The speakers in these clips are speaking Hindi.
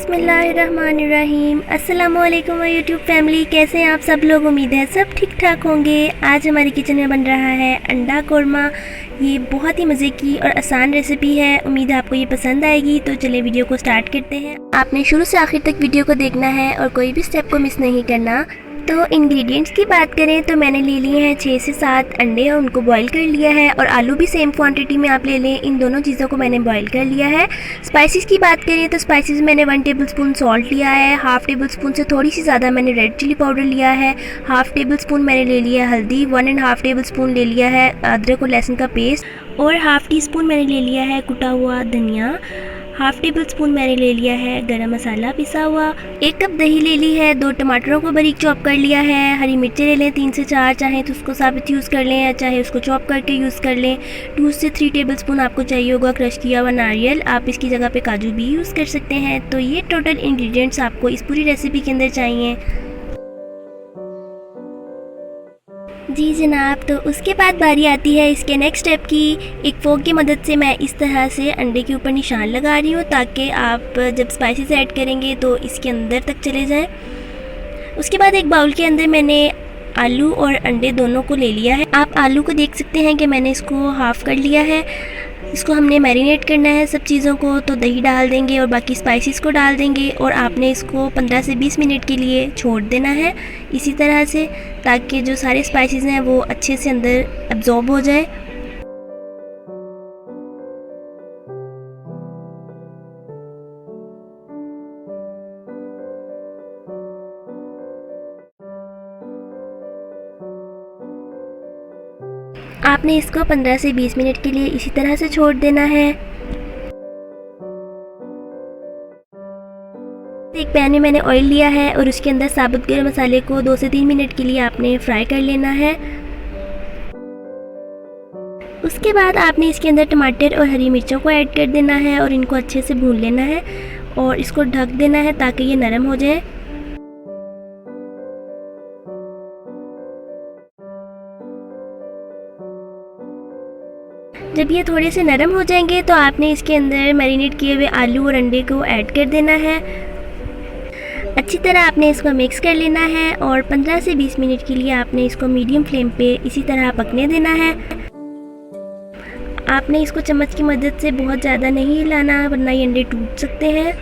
बिस्मिल्लाहिर्रहमानिर्रहीम। अस्सलामुअलैकुम यूट्यूब फैमिली, कैसे हैं आप सब लोग। उम्मीद है सब ठीक ठाक होंगे। आज हमारी किचन में बन रहा है अंडा कोरमा। ये बहुत ही मज़े की और आसान रेसिपी है। उम्मीद है आपको ये पसंद आएगी। तो चलिए वीडियो को स्टार्ट करते हैं। आपने शुरू से आखिर तक वीडियो को देखना है और कोई भी स्टेप को मिस नहीं करना। तो इंग्रेडिएंट्स की बात करें तो मैंने ले लिए हैं 6 से 7 अंडे और उनको बॉईल कर लिया है, और आलू भी सेम क्वांटिटी में आप ले लें। इन दोनों चीज़ों को मैंने बॉईल कर लिया है। स्पाइसेस की बात करें तो स्पाइसेस मैंने 1 टेबलस्पून सॉल्ट लिया है, हाफ़ टेबल स्पून से थोड़ी सी ज़्यादा मैंने रेड चिली पाउडर लिया है, हाफ़ टेबल स्पून मैंने ले लिया है हल्दी, 1.5 टेबल स्पून ले लिया है अदरक और लहसुन का पेस्ट, और हाफ़ टी स्पून मैंने ले लिया है कुटा हुआ धनिया, हाफ़ टेबल स्पून मैंने ले लिया है गरम मसाला पिसा हुआ, 1 कप दही ले ली है, 2 टमाटरों को बारीक चॉप कर लिया है, हरी मिर्चें ले लें 3 से 4, चाहे तो उसको साबित यूज़ कर लें या चाहे उसको चॉप करके यूज़ कर लें। 2 से 3 टेबल स्पून आपको चाहिए होगा क्रश किया हुआ नारियल, आप इसकी जगह पे काजू भी यूज़ कर सकते हैं। तो ये टोटल इंग्रेडिएंट्स आपको इस पूरी रेसिपी के अंदर चाहिए। जी जनाब, तो उसके बाद बारी आती है इसके नेक्स्ट स्टेप की। एक फोक की मदद से मैं इस तरह से अंडे के ऊपर निशान लगा रही हूँ, ताकि आप जब स्पाइसेस ऐड करेंगे तो इसके अंदर तक चले जाएं। उसके बाद एक बाउल के अंदर मैंने आलू और अंडे दोनों को ले लिया है। आप आलू को देख सकते हैं कि मैंने इसको हाफ़ कर लिया है। इसको हमने मैरिनेट करना है सब चीज़ों को, तो दही डाल देंगे और बाकी स्पाइसेस को डाल देंगे, और आपने इसको 15 से 20 मिनट के लिए छोड़ देना है इसी तरह से, ताकि जो सारे स्पाइसेस हैं वो अच्छे से अंदर एब्जॉर्ब हो जाए। आपने इसको 15 से 20 मिनट के लिए इसी तरह से छोड़ देना है। एक पैन में मैंने ऑयल लिया है और उसके अंदर साबुत गरम मसाले को 2 से 3 मिनट के लिए आपने फ्राई कर लेना है। उसके बाद आपने इसके अंदर टमाटर और हरी मिर्चों को ऐड कर देना है और इनको अच्छे से भून लेना है और इसको ढक देना है ताकि ये नरम हो जाए। जब ये थोड़े से नरम हो जाएंगे तो आपने इसके अंदर मैरिनेट किए हुए आलू और अंडे को ऐड कर देना है। अच्छी तरह आपने इसको मिक्स कर लेना है और 15 से 20 मिनट के लिए आपने इसको मीडियम फ्लेम पे इसी तरह पकने देना है। आपने इसको चम्मच की मदद से बहुत ज़्यादा नहीं हिलाना, वरना ये अंडे टूट सकते हैं।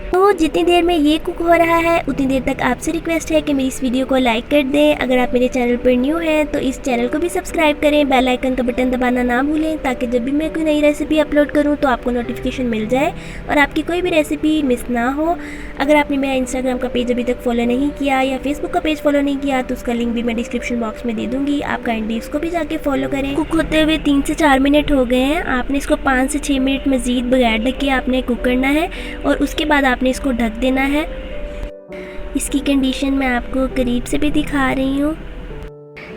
तो जितनी देर में ये कुक हो रहा है उतनी देर तक आपसे रिक्वेस्ट है कि मेरी इस वीडियो को लाइक कर दें। अगर आप मेरे चैनल पर न्यू हैं तो इस चैनल को भी सब्सक्राइब करें, बेल आइकन का बटन दबाना ना भूलें, ताकि जब भी मैं कोई नई रेसिपी अपलोड करूं तो आपको नोटिफिकेशन मिल जाए और आपकी कोई भी रेसिपी मिस ना हो। अगर आपने मेरा इंस्टाग्राम का पेज अभी तक फॉलो नहीं किया या फेसबुक का पेज फॉलो नहीं किया तो उसका लिंक भी मैं डिस्क्रिप्शन बॉक्स में दे दूँगी, आप काइंडली उसको भी जाके फॉलो करें। कुक होते हुए 3 से 4 मिनट हो गए हैं। आपने इसको 5 से 6 मिनट मज़ीद बगैर ढके आपने कुक करना है और उसके बाद आपने इसको ढक देना है। इसकी कंडीशन मैं आपको करीब से भी दिखा रही हूँ।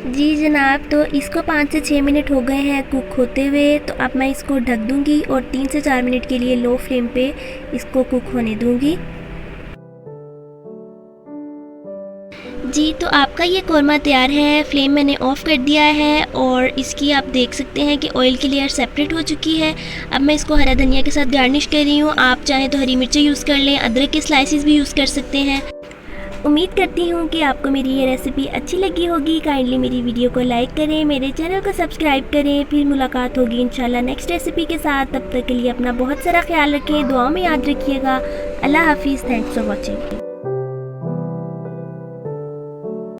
जी जनाब, तो इसको 5 से 6 मिनट हो गए हैं कुक होते हुए। तो अब मैं इसको ढक दूँगी और 3 से 4 मिनट के लिए लो फ्लेम पे इसको कुक होने दूँगी। जी, तो आपका ये कोरमा तैयार है। फ्लेम मैंने ऑफ़ कर दिया है और इसकी आप देख सकते हैं कि ऑयल की लेयर सेपरेट हो चुकी है। अब मैं इसको हरा धनिया के साथ गार्निश कर रही हूँ। आप चाहें तो हरी मिर्चें यूज़ कर लें, अदरक के स्लाइसेस भी यूज़ कर सकते हैं। उम्मीद करती हूँ कि आपको मेरी ये रेसिपी अच्छी लगी होगी। काइंडली मेरी वीडियो को लाइक करें, मेरे चैनल को सब्सक्राइब करें। फिर मुलाकात होगी इंशाल्लाह नेक्स्ट रेसिपी के साथ। तब तक के लिए अपना बहुत सारा ख्याल रखें, दुआओं में याद रखिएगा। अल्लाह हाफिज़। Thanks for watching.